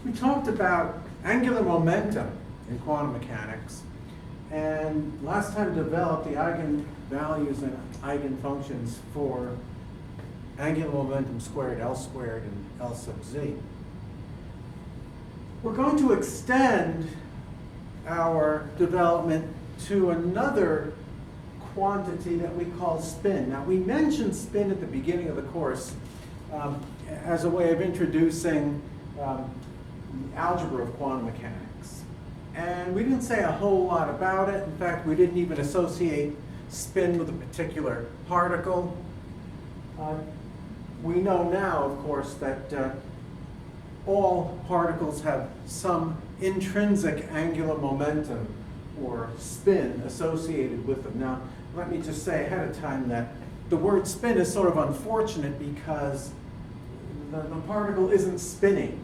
We talked about angular momentum in quantum mechanics, and last time developed the eigenvalues and eigenfunctions for angular momentum squared, L squared, and L sub z. We're going to extend our development to another quantity that we call spin. Now, we mentioned spin at the beginning of the course as a way of introducing the algebra of quantum mechanics. And we didn't say a whole lot about it. In fact, we didn't even associate spin with a particular particle. We know now, of course, that all particles have some intrinsic angular momentum or spin associated with them. Now, let me just say ahead of time that the word spin is sort of unfortunate because the particle isn't spinning.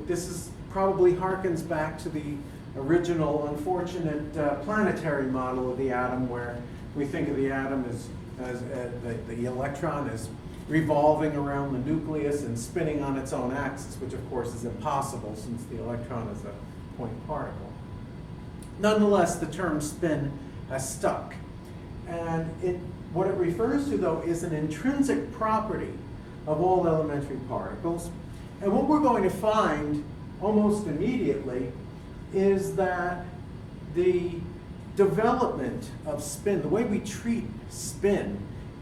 This is probably harkens back to the original unfortunate planetary model of the atom, where we think of the atom as the electron is revolving around the nucleus and spinning on its own axis, which of course is impossible since the electron is a point particle. Nonetheless, the term spin has stuck. And what it refers to, though, is an intrinsic property of all elementary particles. And what we're going to find almost immediately is that the development of spin, the way we treat spin,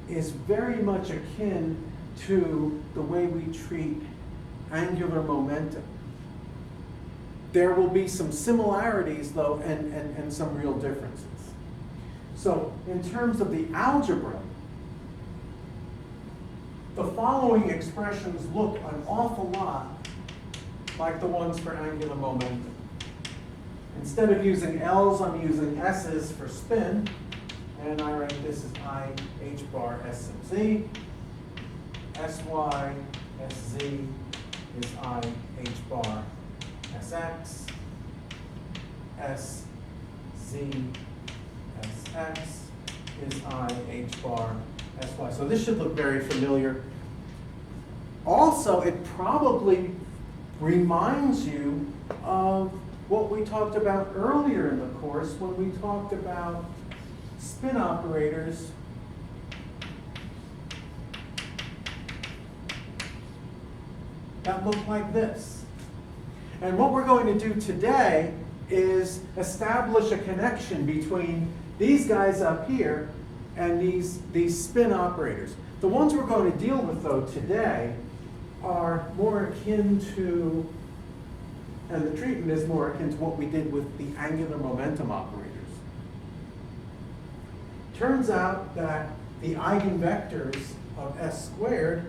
is very much akin to the way we treat angular momentum. There will be some similarities, though, and some real differences. So, in terms of the algebra, the following expressions look an awful lot like the ones for angular momentum. Instead of using L's, I'm using S's for spin, and I write this as I h bar S sub z. Sy Sz is I h bar Sx. Sz Sx is I h bar Sy. So this should look very familiar. Also, it probably reminds you of what we talked about earlier in the course when we talked about spin operators that look like this. And what we're going to do today is establish a connection between these guys up here and these spin operators. The ones we're going to deal with, though, today are more akin to, and the treatment is more akin to what we did with the angular momentum operators. Turns out that the eigenvectors of S squared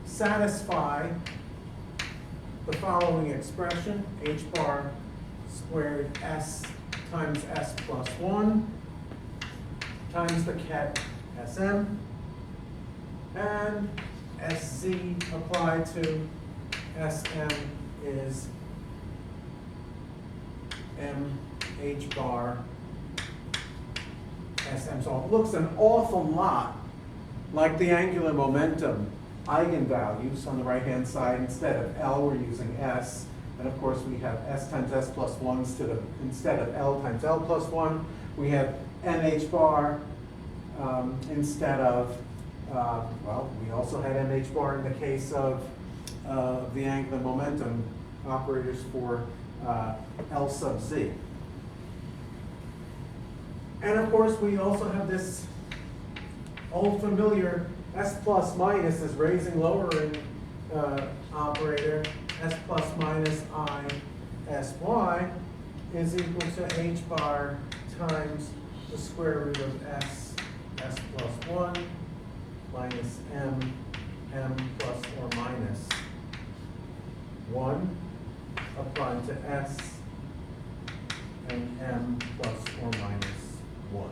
satisfy the following expression, h bar squared S times S plus 1 times the ket Sm, and Sc applied to Sm is m h bar Sm. So it looks an awful lot like the angular momentum eigenvalues on the right-hand side. Instead of L, we're using S. And of course, we have S times S plus 1 instead of L times L plus 1. We have mh bar instead of, well, we also had mh bar in the case of the angular momentum operators for L sub z. And of course, we also have this old familiar S plus minus as raising lowering operator. S plus minus I Sy is equal to h bar times the square root of S plus 1 minus m plus or minus 1 applied to S and m plus or minus 1.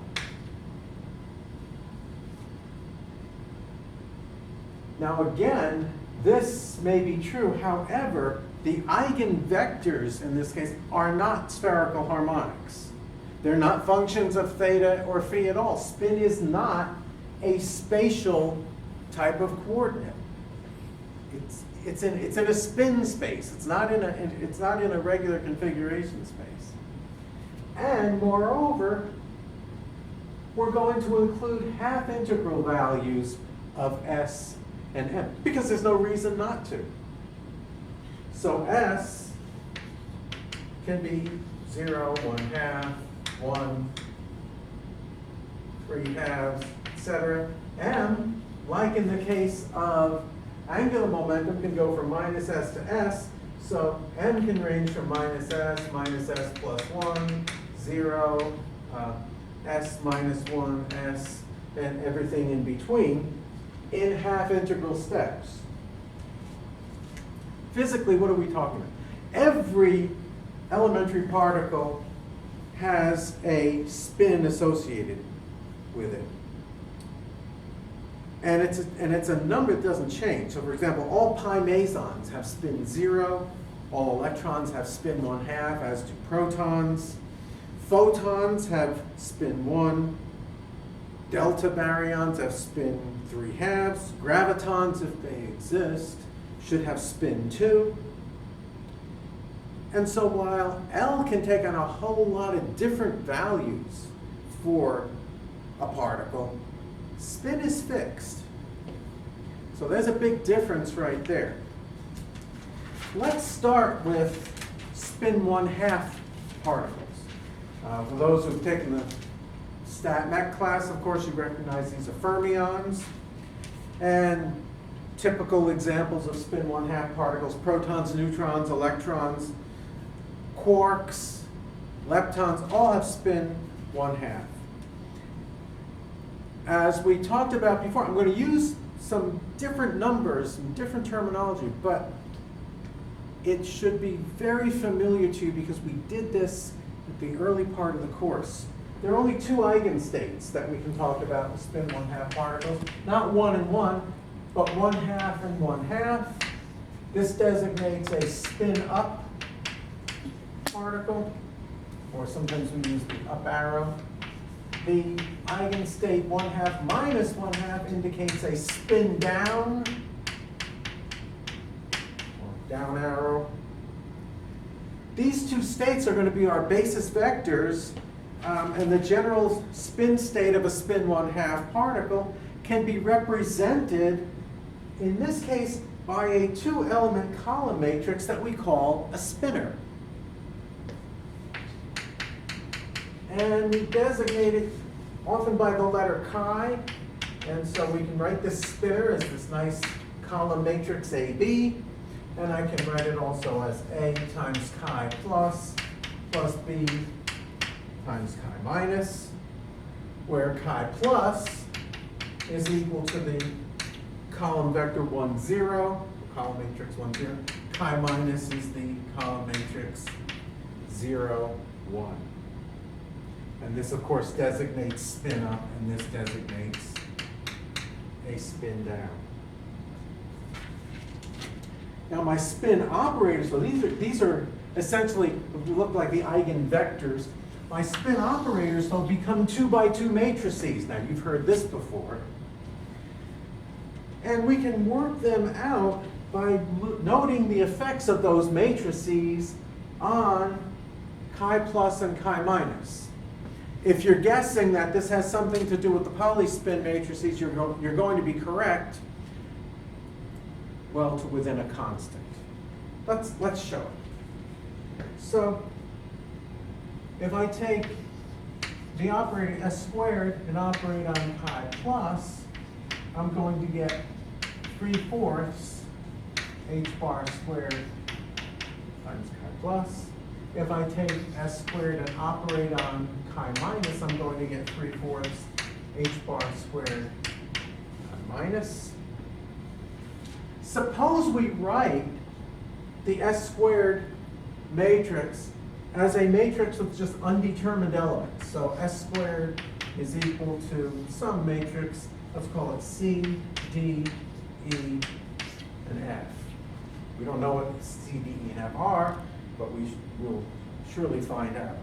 Now again, this may be true. However, the eigenvectors in this case are not spherical harmonics. They're not functions of theta or phi at all. Spin is not a spatial type of coordinate. it's in a spin space. It's not in a regular configuration space. And moreover, we're going to include half integral values of s and m because there's no reason not to. So s can be 0, 1/2, 1, 3/2, etc. M, like in the case of angular momentum, can go from minus s to s. So m can range from minus s plus 1, 0, s minus 1, s, and everything in between in half integral steps. Physically, what are we talking about? Every elementary particle has a spin associated with it. And it's a number that doesn't change. So for example, all pi mesons have spin 0, all electrons have spin 1/2, as do protons. Photons have spin 1, delta baryons have spin 3/2, gravitons, if they exist, should have spin 2. And so while L can take on a whole lot of different values for a particle, spin is fixed. So there's a big difference right there. Let's start with spin 1/2 particles. For those who've taken the stat mech class, of course, you recognize these are fermions. And typical examples of spin 1/2 particles: protons, neutrons, electrons, quarks, leptons, all have spin 1/2. As we talked about before, I'm going to use some different numbers, some different terminology, but it should be very familiar to you because we did this at the early part of the course. There are only 2 eigenstates that we can talk about with spin 1/2 particles, not 1 and 1, but 1/2 and 1/2. This designates a spin up particle, or sometimes we use the up arrow. The eigenstate 1/2 minus 1/2 indicates a spin down, or down arrow. These 2 states are going to be our basis vectors, and the general spin state of a spin 1/2 particle can be represented, in this case, by a 2-element column matrix that we call a spinor. And we designate it often by the letter chi, and so we can write this spinor as this nice column matrix AB, and I can write it also as A times chi plus B times chi minus, where chi plus is equal to the column vector 1, 0, column matrix 1, 0. Chi minus is the column matrix 0, 1. And this, of course, designates spin up, and this designates a spin down. Now my spin operators, so these are essentially look like the eigenvectors. My spin operators will become 2x2 matrices. Now you've heard this before. And we can work them out by noting the effects of those matrices on chi plus and chi minus. If you're guessing that this has something to do with the polyspin matrices, you're going to be correct, well, to within a constant. Let's show it. So if I take the operator s squared and operate on chi plus, I'm going to get 3/4 h bar squared times chi plus. If I take s squared and operate on chi minus, I'm going to get 3/4 h bar squared chi minus. Suppose we write the s squared matrix as a matrix with just undetermined elements. So s squared is equal to some matrix, let's call it C, D, E, and F. We don't know what C, D, E, and F are, but we will surely find out.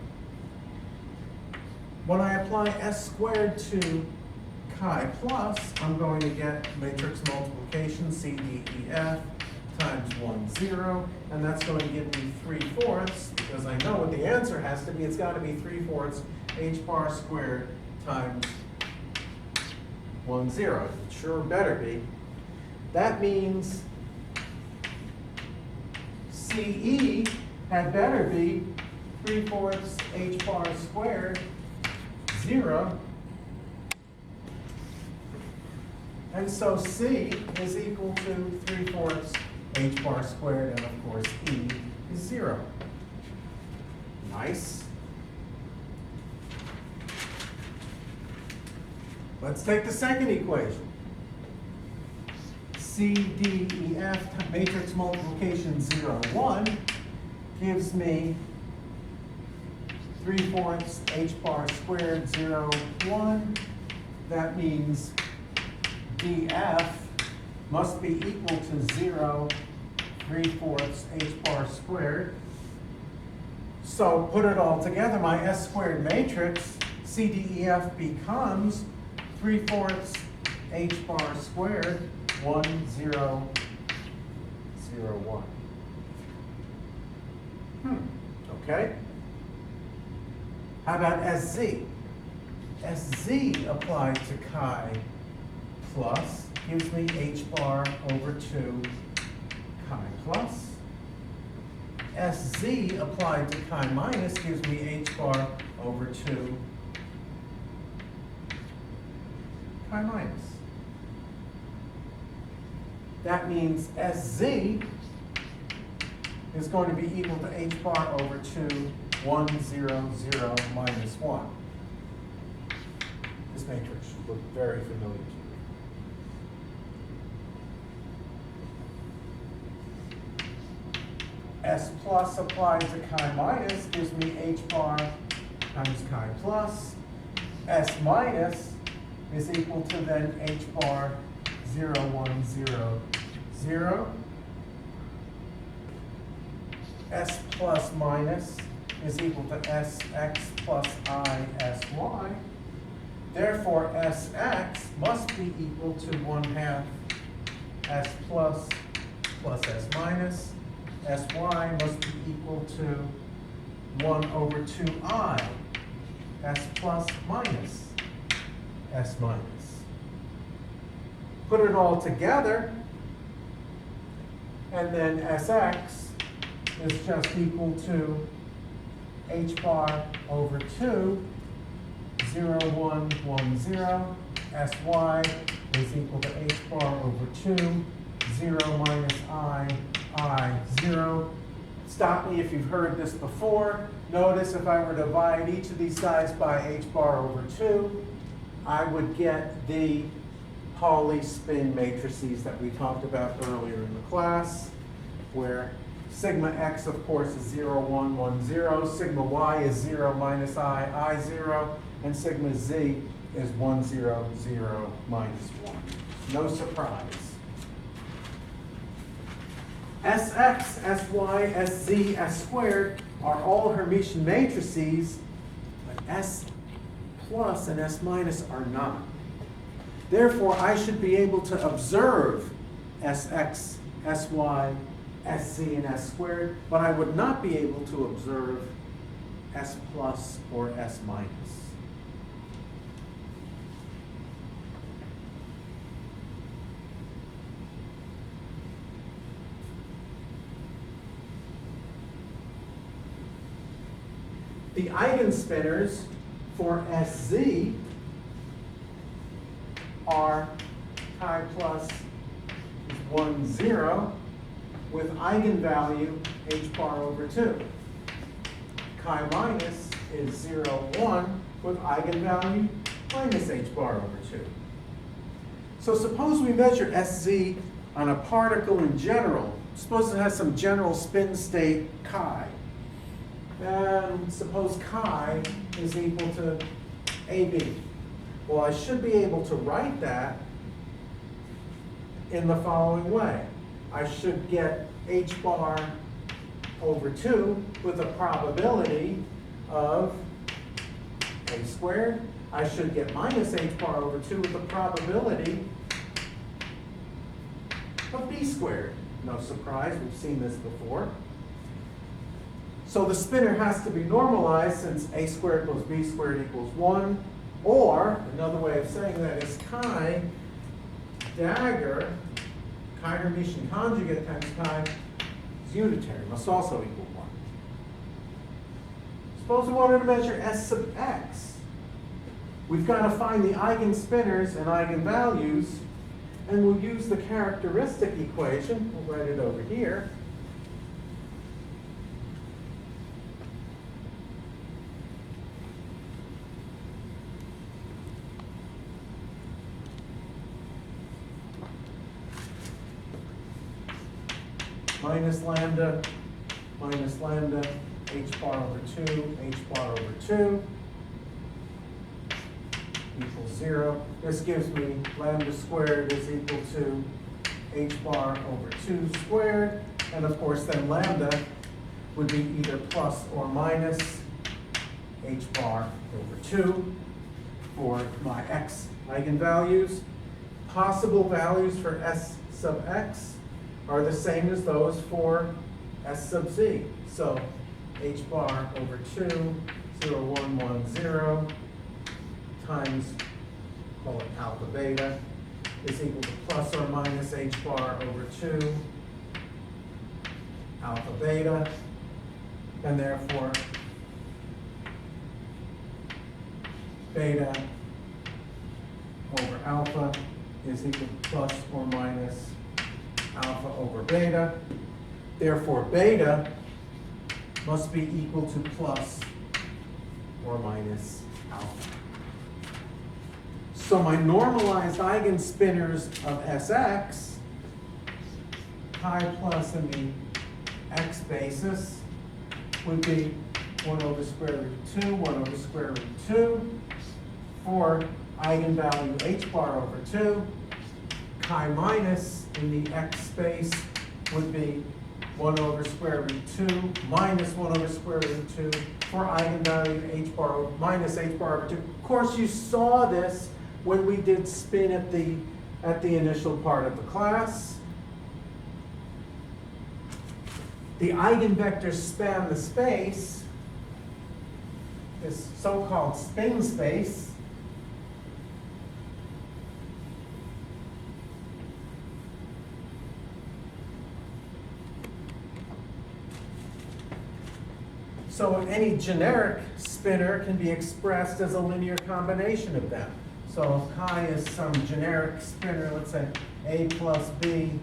When I apply s squared to chi plus, I'm going to get matrix multiplication, C, D, E, F, times 1, 0, and that's going to give me 3/4, because I know what the answer has to be. It's got to be 3/4 h bar squared times 1, 0. It sure better be. That means CE had better be 3/4 h bar squared, 0. And so C is equal to 3/4 h bar squared, and of course E is 0. Nice. Let's take the second equation. C, D, E, F, matrix multiplication 0, 1 gives me 3/4 h bar squared, 0, 1. That means DF must be equal to 0, 3/4 h bar squared. So put it all together, my S squared matrix, CDEF becomes 3/4 h bar squared, 1, 0, 0, 1. Okay. How about SZ? SZ applied to chi plus gives me h bar over 2 chi plus. SZ applied to chi minus gives me h bar over 2 chi minus. That means SZ is going to be equal to h bar over 2, 1, 0, 0, minus 1. This matrix should look very familiar to you. S plus applied to chi minus gives me h bar times chi plus. S minus is equal to then h bar 0, 1, 0, 0. S plus minus is equal to Sx plus I Sy. Therefore, Sx must be equal to 1/2 S plus S minus. Sy must be equal to 1 over 2I, S plus minus S minus. Put it all together, and then Sx is just equal to h bar over 2, 0, 1, 1, 0. Sy is equal to h bar over 2, 0 minus I, 0. Stop me if you've heard this before. Notice if I were to divide each of these guys by h bar over 2, I would get the Pauli spin matrices that we talked about earlier in the class, where sigma x, of course, is 0, 1, 1, 0. Sigma y is 0 minus I, 0. And sigma z is 1, 0, 0, minus 1. No surprise. Sx, Sy, Sz, S squared are all Hermitian matrices, but S plus and S minus are not. Therefore, I should be able to observe Sx, Sy, Sc, and S squared, but I would not be able to observe S plus or S minus. The eigenspinors for Sz are chi plus is 1, 0 with eigenvalue h bar over 2. Chi minus is 0, 1 with eigenvalue minus h bar over 2. So suppose we measure Sz on a particle in general. Suppose it has some general spin state chi. And suppose chi is equal to AB. Well, I should be able to write that in the following way. I should get h bar over 2 with a probability of a squared. I should get minus h bar over 2 with a probability of b squared. No surprise, we've seen this before. So the spinner has to be normalized since a squared plus b squared equals 1. Or, another way of saying that is chi dagger, chi-Hermitian conjugate times chi is unitary, must also equal 1. Suppose we wanted to measure S sub x. We've got to find the eigenspinners and eigenvalues, and we'll use the characteristic equation. We'll write it over here. Minus lambda, h bar over 2, h bar over 2 equals 0. This gives me lambda squared is equal to h bar over 2 squared. And of course, then lambda would be either plus or minus h bar over 2 for my x eigenvalues. Possible values for s sub x are the same as those for s sub z. So h bar over 2, 0, 1, 1, 0 times, call it alpha beta, is equal to plus or minus h bar over 2 alpha beta, and therefore beta over alpha is equal to plus or minus alpha over beta. Therefore, beta must be equal to plus or minus alpha. So my normalized eigenspinners of Sx, chi plus in the x basis, would be 1 over square root of 2, 1 over square root of 2, for eigenvalue h bar over 2. Chi minus in the x space would be 1 over square root 2 minus 1 over square root 2 for eigenvalue h bar minus h bar over 2. Of course, you saw this when we did spin at the initial part of the class. The eigenvectors span the space, this so-called spin space. So any generic spinner can be expressed as a linear combination of them. So if chi is some generic spinner, let's say a plus b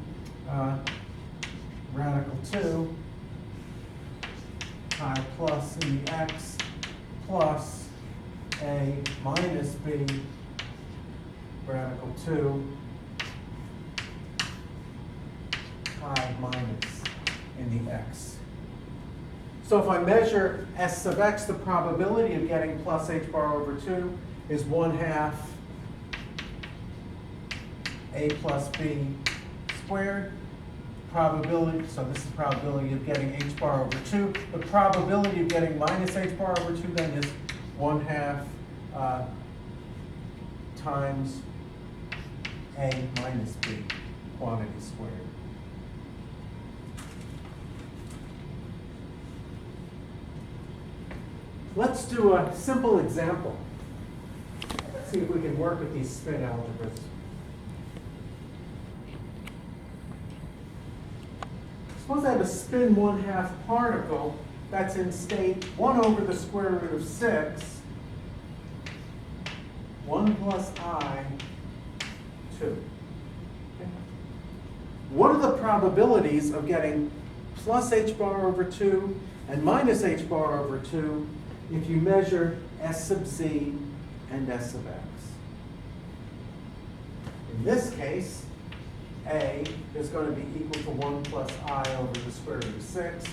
radical 2, chi plus in the x plus a minus b radical 2, chi minus in the x. So if I measure S sub x, the probability of getting plus h bar over 2 is 1/2 a plus b squared. Probability, so this is the probability of getting h bar over 2. The probability of getting minus h bar over 2 then is 1/2 times a minus b quantity squared. Let's do a simple example. Let's see if we can work with these spin algebras. Suppose I have a spin 1/2 particle that's in state 1 over the square root of 6, 1 plus I, 2. Okay. What are the probabilities of getting plus h bar over 2 and minus h bar over 2 if you measure S sub z and S sub x? In this case, A is going to be equal to 1 plus I over the square root of 6.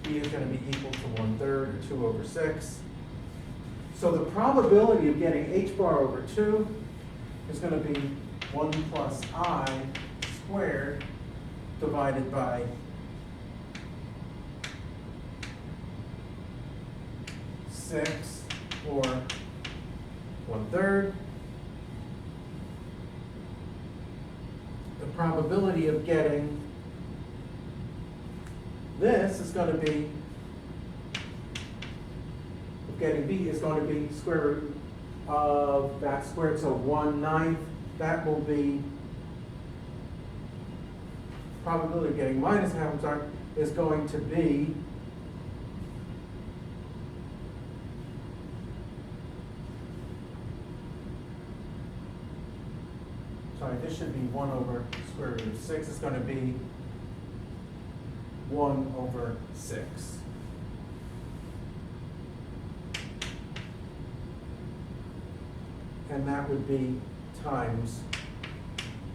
B is going to be equal to 1/3 or 2 over 6. So the probability of getting h bar over 2 is going to be 1 plus I squared divided by 6, or 1/3. The probability of getting this is going to be, getting b is going to be square root of that squared, so 1/9. That will be probability of getting minus half, I'm sorry, is going to be this should be 1 over square root of 6. It's going to be 1 over 6. And that would be times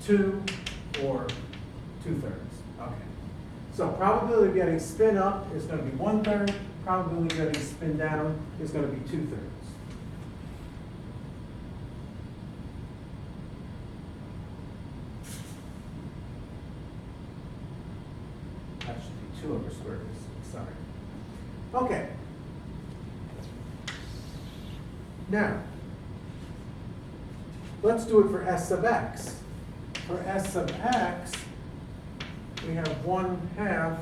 2 or 2/3. Okay. So probability of getting spin up is going to be 1/3. Probability of getting spin down is going to be 2/3. That should be 2 over square root of 6. Sorry. Okay. Now, let's do it for S sub x. For S sub x, we have 1/2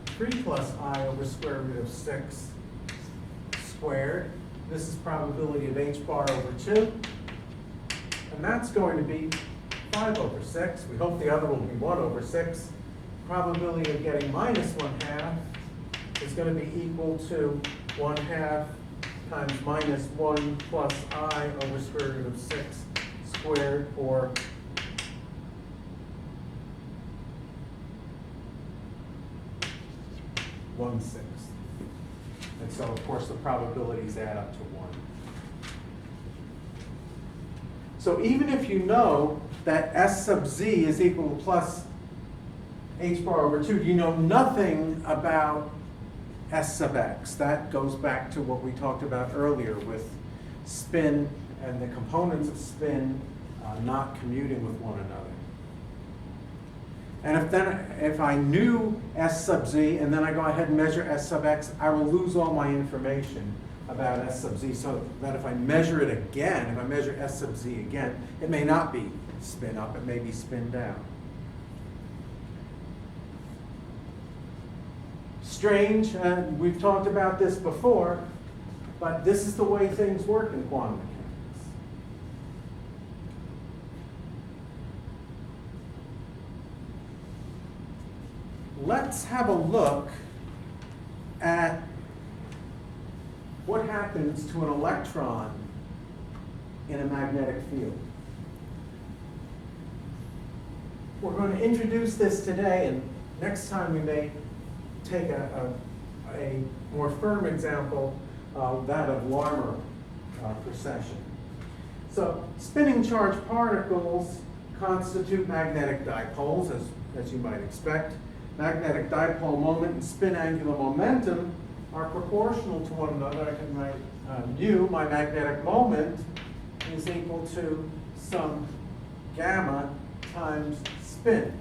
3 plus I over square root of 6 squared. This is probability of h bar over 2. And that's going to be 5 over 6. We hope the other will be 1 over 6. Probability of getting minus 1/2 is going to be equal to 1/2 times minus 1 plus I over square root of 6 squared, or 1/6. And so, of course, the probabilities add up to 1. So even if you know that S sub z is equal to plus h bar over 2, you know nothing about S sub x. That goes back to what we talked about earlier with spin and the components of spin not commuting with one another. And if I knew S sub z and then I go ahead and measure S sub x, I will lose all my information about S sub z, so that if I measure it again, if I measure S sub z again, it may not be spin up, it may be spin down. Strange, and we've talked about this before, but this is the way things work in quantum mechanics. Let's have a look at what happens to an electron in a magnetic field. We're going to introduce this today, and next time we may take a more firm example, that of Larmor precession. So spinning charged particles constitute magnetic dipoles, as you might expect. Magnetic dipole moment and spin angular momentum are proportional to one another. I can write mu, my magnetic moment, is equal to some gamma times spin.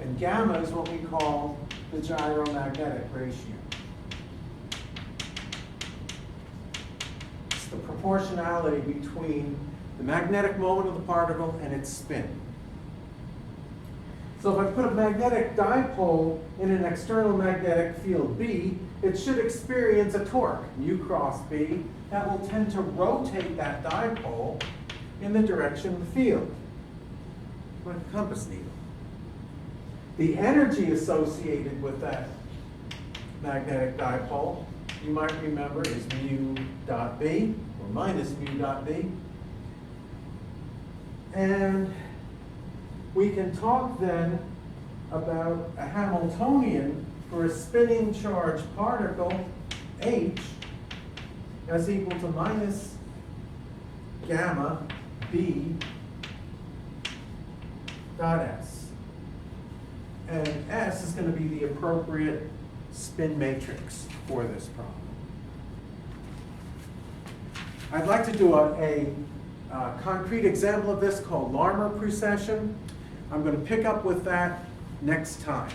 And gamma is what we call the gyromagnetic ratio. It's the proportionality between the magnetic moment of the particle and its spin. So if I put a magnetic dipole in an external magnetic field B, it should experience a torque, mu cross B, that will tend to rotate that dipole in the direction of the field, like a compass needle. The energy associated with that magnetic dipole, you might remember, is mu dot B, or minus mu dot B. And we can talk then about a Hamiltonian for a spinning charged particle, H, as equal to minus gamma B dot S. And S is going to be the appropriate spin matrix for this problem. I'd like to do a concrete example of this called Larmor precession. I'm going to pick up with that next time.